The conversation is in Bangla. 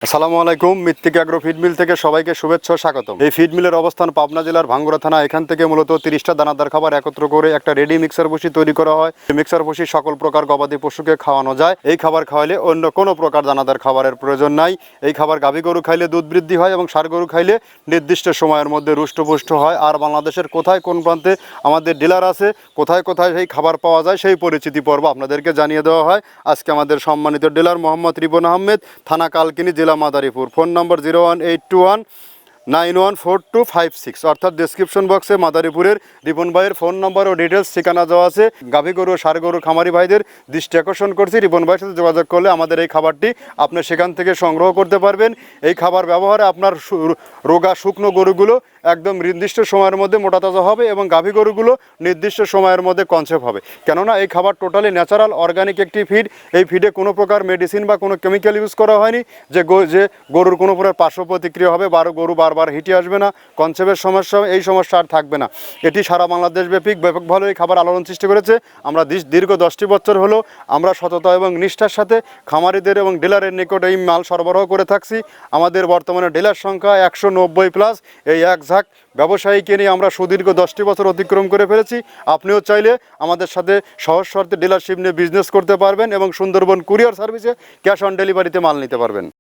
আসসালামু আলাইকুম। মৃত্তিকা অ্যাগ্রো ফিড মিল থেকে সবাইকে শুভেচ্ছা ও স্বাগতম। এই ফিড মিলের অবস্থান পাবনা জেলার ভাঙ্গুড়া থানা। এখান থেকে মূলত 30টা দানাদার খাবার একত্র করে একটা রেডি মিক্সার বসি তৈরি করা হয়। এই মিক্সার বসি সকল প্রকার গবাদি পশুকে খাওয়ানো যায়। এই খাবার খাওয়ালে অন্য কোনো প্রকার দানাদার খাবারের প্রয়োজন নাই। এই খাবার গাভী গরু খাইলে দুধ বৃদ্ধি হয় এবং ষাঁড় গরু খাইলে নির্দিষ্ট সময়ের মধ্যে রুষ্টপুষ্ট হয়। আর বাংলাদেশের কোথায় কোন প্রান্তে আমাদের ডিলার আছে, কোথায় কোথায় সেই খাবার পাওয়া যায়, সেই পরিচিতি পর্ব আপনাদেরকে জানিয়ে দেওয়া হয়। আজকে আমাদের সম্মানিত ডিলার মোহাম্মদ রিপন আহমেদ, থানা কালকিনি, জেলা মাদারীপুর। ফোন নম্বর 01821914256, অর্থাৎ ডেসক্রিপশন বক্সে মাদারীপুরের রিপন ভাইয়ের ফোন নম্বর ও ডিটেলস ঠিকানা দেওয়া আছে। গাভী গরু ষাঁড় গরু খামারি ভাইদের দৃষ্টি আকর্ষণ করছি, রিপন ভাইয়ের সাথে যোগাযোগ করলে আমাদের এই খাবারটি আপনি সেখান থেকে সংগ্রহ করতে পারবেন। এই খাবার ব্যবহারে আপনার রোগা শুকনো গরুগুলো একদম নির্দিষ্ট সময়ের মধ্যে মোটা তাজা হবে এবং গাভী গরুগুলো নির্দিষ্ট সময়ের মধ্যে কনসেপ্ট হবে। কেননা এই খাবার টোটালি ন্যাচারাল অর্গানিক একটি ফিড। এই ফিডে কোনো প্রকার মেডিসিন বা কোনো কেমিক্যাল ইউজ করা হয়নি যে গরুর কোনো প্রকার পার্শ্ব প্রতিক্রিয়া হবে, গরু বারবার হিটে আসবে না, কনসেপ্টের সমস্যা, এই সমস্যা আর থাকবে না। এটি সারা বাংলাদেশ ব্যাপকভাবে এই খাবার আলোড়ন সৃষ্টি করেছে। আমরা দীর্ঘ 10টি বছর হলো আমরা সততা এবং নিষ্ঠার সাথে খামারিদের এবং ডিলারের নিকট এই মাল সরবরাহ করে থাকছি। আমাদের বর্তমানে ডিলার সংখ্যা 190+। এই এক ঝাঁক ব্যবসায়ীকে নিয়ে আমরা সুদীর্ঘ 10টি বছর অতিক্রম করে ফেলেছি। আপনিও চাইলে আমাদের সাথে সহজ শর্তে ডিলারশিপ নিয়ে বিজনেস করতে পারবেন এবং সুন্দরবন কুরিয়ার সার্ভিসে ক্যাশ অন ডেলিভারিতে মাল নিতে পারবেন।